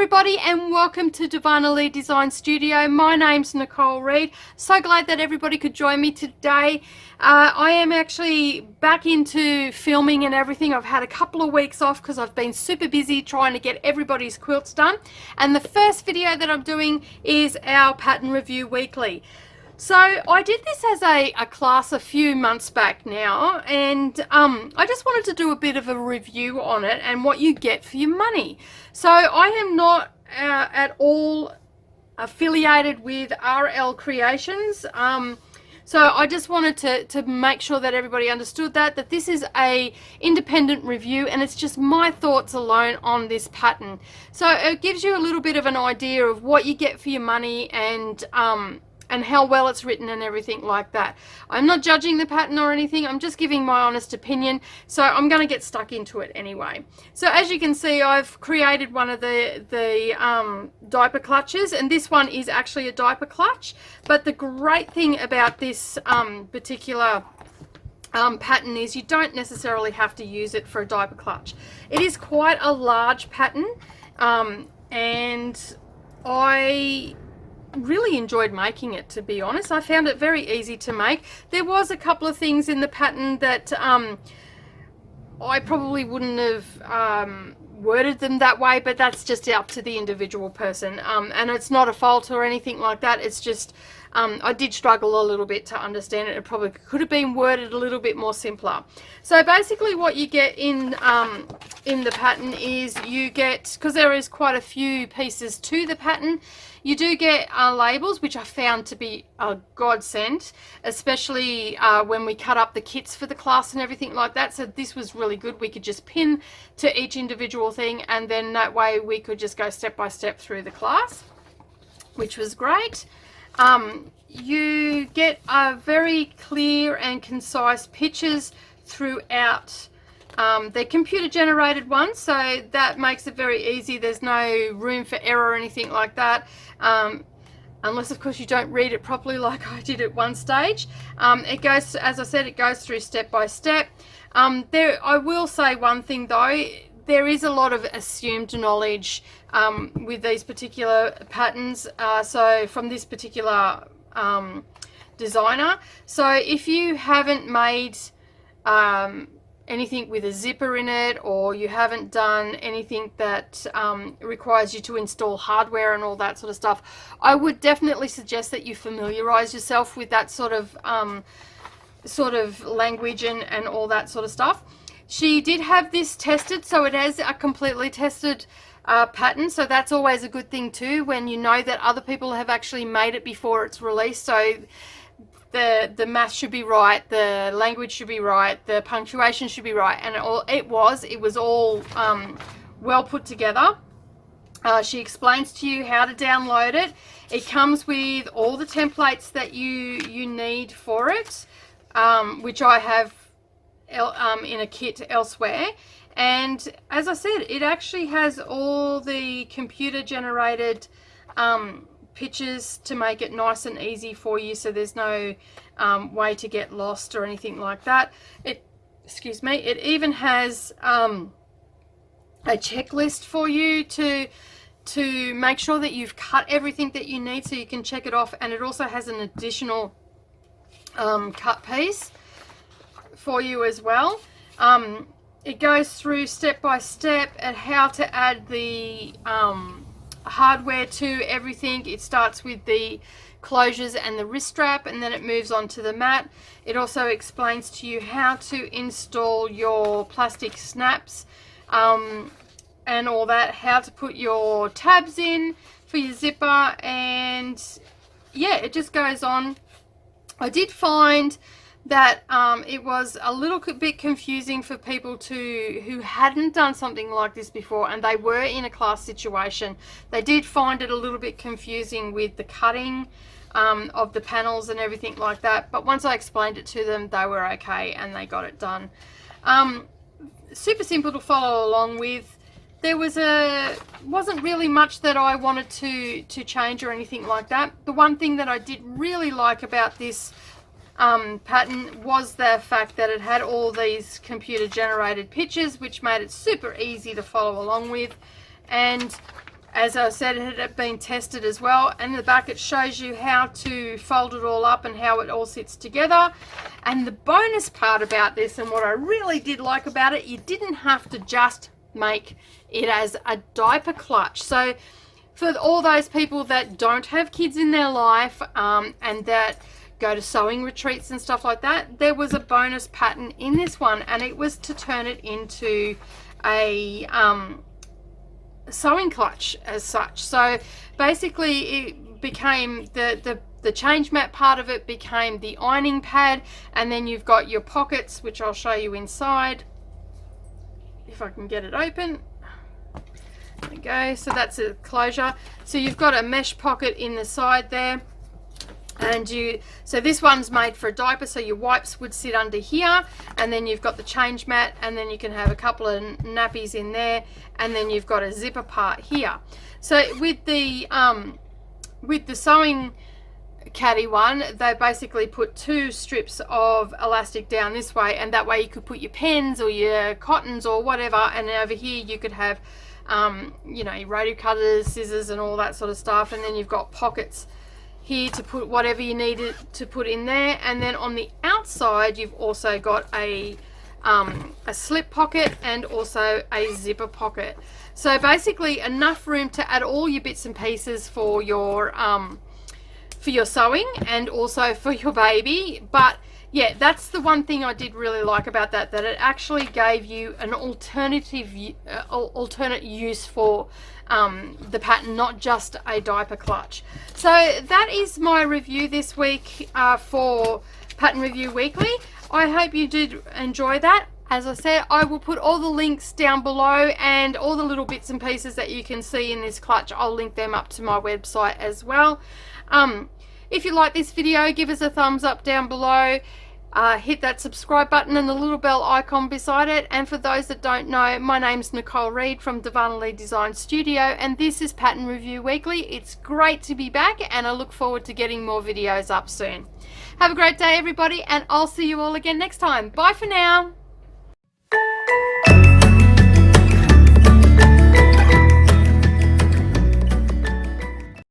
everybody and welcome to Darvanalee Design Studio. My name's Nicole Reed. So glad that everybody could join me today. I am actually back into filming and everything. I've had a couple of weeks off because I've been super busy trying to get everybody's quilts done. And the first video that I'm doing is our pattern review weekly. So I did this as a class a few months back now, and I just wanted to do a bit of a review on it and what you get for your money. So I am not at all affiliated with RL Creations. So I just wanted to make sure that everybody understood that this is a independent review and it's just my thoughts alone on this pattern. So it gives you a little bit of an idea of what you get for your money and how well it's written and everything like that. I'm not judging the pattern or anything, I'm just giving my honest opinion, so I'm going to get stuck into it anyway. So as you can see, I've created one of the diaper clutches, and this one is actually a diaper clutch. But the great thing about this particular pattern is you don't necessarily have to use it for a diaper clutch. It is quite a large pattern, and I really enjoyed making it, to be honest. I found it very easy to make. There was a couple of things in the pattern that I probably wouldn't have worded them that way, but that's just up to the individual person, and it's not a fault or anything like that. It's just I did struggle a little bit to understand it. It probably could have been worded a little bit more simpler. So basically what you get in the pattern is you get, because there is quite a few pieces to the pattern, you do get labels, which I found to be a godsend, especially when we cut up the kits for the class and everything like that. So this was really good. We could just pin to each individual thing, and then that way we could just go step by step through the class, which was great. You get very clear and concise pictures throughout. They're computer generated ones, so that makes it very easy. There's no room for error or anything like that, unless of course you don't read it properly like I did at one stage. It goes, as I said, it goes through step by step. I will say one thing though, there is a lot of assumed knowledge with these particular patterns, so from this particular designer. So if you haven't made anything with a zipper in it, or you haven't done anything that requires you to install hardware and all that sort of stuff, I would definitely suggest that you familiarize yourself with that sort of language and all that sort of stuff. She did have this tested, so it is a completely tested pattern, so that's always a good thing too, when you know that other people have actually made it before it's released. So the math should be right, the language should be right, the punctuation should be right, and it was all well put together. She explains to you how to download it. It comes with all the templates that you need for it, which I have in a kit elsewhere. And as I said, it actually has all the computer generated pictures to make it nice and easy for you, so there's no way to get lost or anything like that. It even has a checklist for you to make sure that you've cut everything that you need, so you can check it off. And it also has an additional cut piece for you as well. It goes through step by step at how to add the hardware to everything. It starts with the closures and the wrist strap, and then it moves on to the mat. It also explains to you how to install your plastic snaps and all that, how to put your tabs in for your zipper, and yeah, it just goes on. I did find that it was a little bit confusing for people who hadn't done something like this before, and they were in a class situation. They did find it a little bit confusing with the cutting of the panels and everything like that, but once I explained it to them, they were okay and they got it done. Super simple to follow along with. There wasn't really much that I wanted to change or anything like that. The one thing that I did really like about this pattern was the fact that it had all these computer generated pictures, which made it super easy to follow along with. And as I said, it had been tested as well. And in the back it shows you how to fold it all up and how it all sits together. And the bonus part about this, and what I really did like about it, you didn't have to just make it as a diaper clutch. So for all those people that don't have kids in their life and that go to sewing retreats and stuff like that, there was a bonus pattern in this one, and it was to turn it into a sewing clutch as such. So basically it became the change mat part of it became the ironing pad, and then you've got your pockets, which I'll show you inside if I can get it open. There we go. So that's a closure. So you've got a mesh pocket in the side there, and so this one's made for a diaper, so your wipes would sit under here, and then you've got the change mat, and then you can have a couple of nappies in there, and then you've got a zipper part here. So with the sewing caddy one, they basically put 2 strips of elastic down this way, and that way you could put your pens or your cottons or whatever, and over here you could have you know, your rotary cutters, scissors and all that sort of stuff, and then you've got pockets here to put whatever you needed to put in there. And then on the outside you've also got a slip pocket and also a zipper pocket. So basically enough room to add all your bits and pieces for your sewing and also for your baby. But yeah, that's the one thing I did really like about that it actually gave you an alternate use for the pattern, not just a diaper clutch. So that is my review this week for Pattern Review Weekly. I hope you did enjoy that. As I said, I will put all the links down below, and all the little bits and pieces that you can see in this clutch, I'll link them up to my website as well. If you like this video, give us a thumbs up down below. Hit that subscribe button and the little bell icon beside it. And for those that don't know, my name's Nicole Reid from Darvanalee Design Studio, and this is Pattern Review Weekly. It's great to be back, and I look forward to getting more videos up soon. Have a great day, everybody, and I'll see you all again next time. Bye for now.